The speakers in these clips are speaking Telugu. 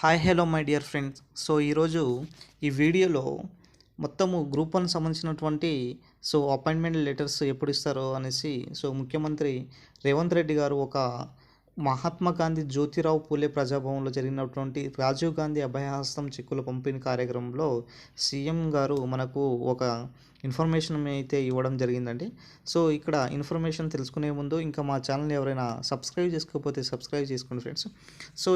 Hi hello my dear friends. ఈరోజు ఈ వీడియోలో మొత్తము గ్రూప్ వన్ సంబంధించినటువంటి అపాయింట్మెంట్ లెటర్స్ ఎప్పుడు ఇస్తారో అనేసి ముఖ్యమంత్రి రేవంత్ రెడ్డి గారు ఒక మహాత్మా గాంధీ జ్యోతిరావు పూలే ప్రజాభవన్లో జరిగినటువంటి రాజీవ్ గాంధీ అభయహస్తం చెక్కుల పంపిణీ కార్యక్రమంలో సీఎం గారు మనకు ఒక ఇన్ఫర్మేషన్ అయితే ఇవ్వడం జరిగిందండి. ఇక్కడ ఇన్ఫర్మేషన్ తెలుసుకునే ముందు ఇంకా మా ఛానల్ ఎవరైనా సబ్స్క్రైబ్ చేసుకోకపోతే సబ్స్క్రైబ్ చేసుకోండి ఫ్రెండ్స్.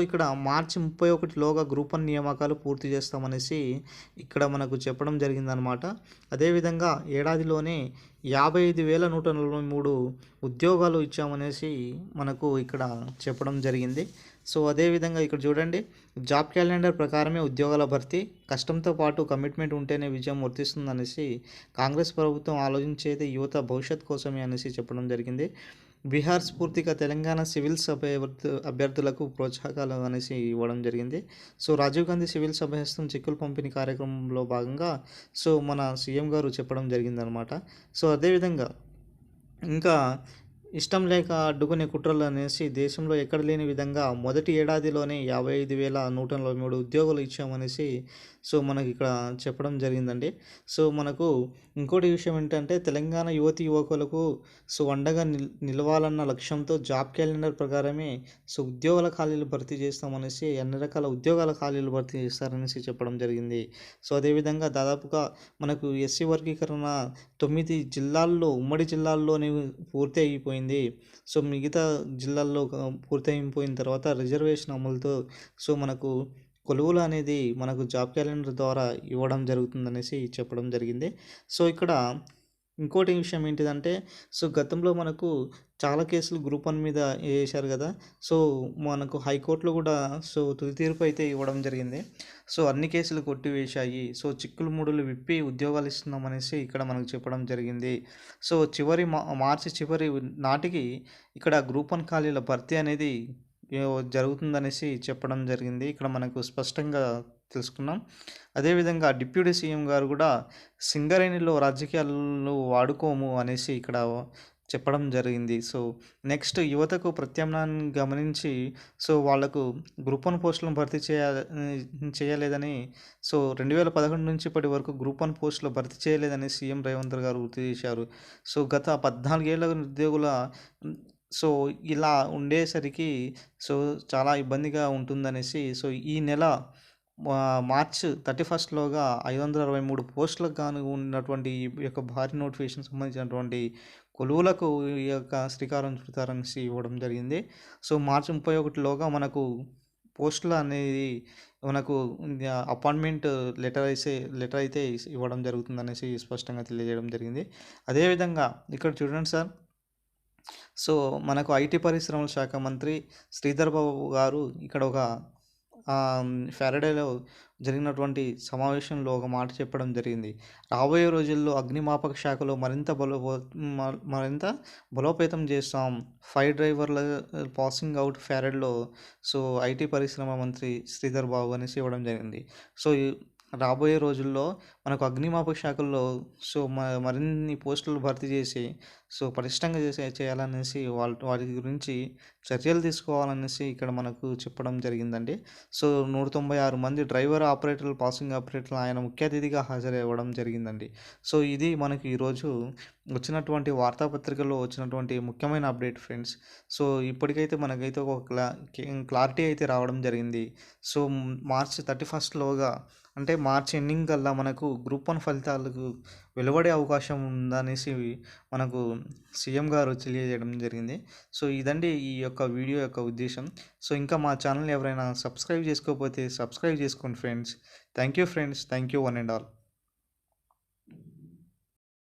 ఇక్కడ మార్చి 31లోగా గ్రూప్ వన్ నియామకాలు పూర్తి చేస్తామనేసి ఇక్కడ మనకు చెప్పడం జరిగిందనమాట. అదేవిధంగా ఏడాదిలోనే 55,143 ఉద్యోగాలు ఇచ్చామనేసి మనకు ఇక్కడ చెప్పడం జరిగింది. అదేవిధంగా ఇక్కడ చూడండి, జాబ్ క్యాలెండర్ ప్రకారమే ఉద్యోగాల భర్తీ, కష్టంతో పాటు కమిట్మెంట్ ఉంటేనే విజయం వర్తిస్తుందనేసి కాంగ్రెస్ ప్రభుత్వం ఆలోచించేది యువత భవిష్యత్ కోసమే అనేసి చెప్పడం జరిగింది. బీహార్ స్ఫూర్తిగా తెలంగాణ సివిల్స్ అభ్యర్థులకు ప్రోత్సాహకాలు అనేసి ఇవ్వడం జరిగింది. రాజీవ్ గాంధీ సివిల్స్ అభయహస్తం చెక్కుల పంపిణీ కార్యక్రమంలో భాగంగా మన సీఎం గారు చెప్పడం జరిగిందనమాట. అదేవిధంగా ఇంకా ఇష్టం లేక అడ్డుకునే కుట్రలు అనేసి దేశంలో ఎక్కడ లేని విధంగా మొదటి ఏడాదిలోనే 55,143 ఉద్యోగాలు ఇచ్చామనేసి మనకి ఇక్కడ చెప్పడం జరిగిందండి. మనకు ఇంకోటి విషయం ఏంటంటే తెలంగాణ యువతి యువకులకు అండగా నిలవాలన్న లక్ష్యంతో జాబ్ క్యాలెండర్ ప్రకారమే ఉద్యోగాల ఖాళీలు భర్తీ చేస్తామనేసి అన్ని రకాల ఉద్యోగాల ఖాళీలు భర్తీ చేస్తారనేసి చెప్పడం జరిగింది. అదేవిధంగా దాదాపుగా మనకు ఎస్సీ వర్గీకరణ 9 జిల్లాల్లో ఉమ్మడి జిల్లాల్లోనే పూర్తి అయిపోయింది. మిగతా జిల్లాల్లో పూర్తి అయిపోయిన తర్వాత రిజర్వేషన్ అమలుతో మనకు కొలువులు అనేది మనకు జాబ్ క్యాలెండర్ ద్వారా ఇవ్వడం జరుగుతుందనేసి చెప్పడం జరిగింది. ఇక్కడ ఇంకోటి విషయం ఏంటిదంటే గతంలో మనకు చాలా కేసులు గ్రూప్ వన్ మీద వేశారు కదా. మనకు హైకోర్టులో కూడా తుది తీర్పు అయితే ఇవ్వడం జరిగింది. అన్ని కేసులు కొట్టివేశాయి. చిక్కులు ముడులు విప్పి ఉద్యోగాలు ఇస్తున్నామనేసి ఇక్కడ మనకు చెప్పడం జరిగింది. మార్చి చివరి నాటికి ఇక్కడ గ్రూప్ వన్ ఖాళీల భర్తీ అనేది జరుగుతుందనేసి చెప్పడం జరిగింది. ఇక్కడ మనకు స్పష్టంగా తెలుసుకున్నాం. అదేవిధంగా డిప్యూటీ సీఎం గారు కూడా సింగరేణిలో రాజకీయాలు వాడుకోము అనేసి ఇక్కడ చెప్పడం జరిగింది. నెక్స్ట్ యువతకు ప్రత్యామ్నాయాన్ని గమనించి వాళ్లకు గ్రూప్ వన్ పోస్టులను భర్తీ చేయలేదని 2011 నుంచి ఇప్పటి వరకు గ్రూప్ వన్ పోస్టులు భర్తీ చేయలేదని సీఎం రేవంత్ గారు గుర్తు చేశారు. గత 14 ఏళ్ల నిరుద్యోగుల ఇలా ఉండేసరికి చాలా ఇబ్బందిగా ఉంటుందనేసి ఈ నెల మార్చ్ 31లోగా 563 పోస్టులకు గాను ఉన్నటువంటి ఈ యొక్క భారీ నోటిఫికేషన్ సంబంధించినటువంటి కొలువులకు ఈ యొక్క శ్రీకారం చుడతారనేసి ఇవ్వడం జరిగింది. మార్చి 31లోగా మనకు పోస్టులు అనేది మనకు అపాయింట్మెంట్ లెటర్ అయితే ఇవ్వడం జరుగుతుందనేసి స్పష్టంగా తెలియజేయడం జరిగింది. అదేవిధంగా ఇక్కడ చూడండి సార్, మనకు ఐటీ పరిశ్రమల శాఖ మంత్రి శ్రీధర్ బాబు గారు ఇక్కడ ఒక ఫ్యారడేలో జరిగినటువంటి సమావేశంలో ఒక మాట చెప్పడం జరిగింది. రాబోయే రోజుల్లో అగ్నిమాపక శాఖలో మరింత బలోపేతం చేస్తాం. 5 డ్రైవర్ల పాసింగ్ అవుట్ ఫ్యారడేలో ఐటీ పరిశ్రమ మంత్రి శ్రీధర్ బాబు అనేసి ఇవ్వడం జరిగింది. రాబోయే రోజుల్లో మనకు అగ్నిమాపక శాఖల్లో మరిన్ని పోస్టులు భర్తీ చేసి పటిష్టంగా చేయాలనేసి వాటి గురించి చర్యలు తీసుకోవాలనేసి ఇక్కడ మనకు చెప్పడం జరిగిందండి. 196 మంది డ్రైవర్ ఆపరేటర్లు, పాసింగ్ ఆపరేటర్లు ఆయన ముఖ్య అతిథిగా హాజరవ్వడం జరిగిందండి. ఇది మనకి ఈరోజు వచ్చినటువంటి వార్తాపత్రికల్లో వచ్చినటువంటి ముఖ్యమైన అప్డేట్ ఫ్రెండ్స్. ఇప్పటికైతే మనకైతే ఒక క్లారిటీ అయితే రావడం జరిగింది. మార్చి 31లోగా అంటే మార్చి ఎండింగ్ కల్లా మనకు గ్రూప్ వన్ ఫలితాలకు వెలువడే అవకాశం ఉందనేసి మనకు సీఎం గారు తెలియజేయడం జరిగింది. ఇదండి ఈ యొక్క వీడియో యొక్క ఉద్దేశం. ఇంకా మా ఛానల్ ఎవరైనా సబ్స్క్రైబ్ చేసుకోకపోతే సబ్స్క్రైబ్ చేసుకోండి friends. Thank you friends. Thank you one and all.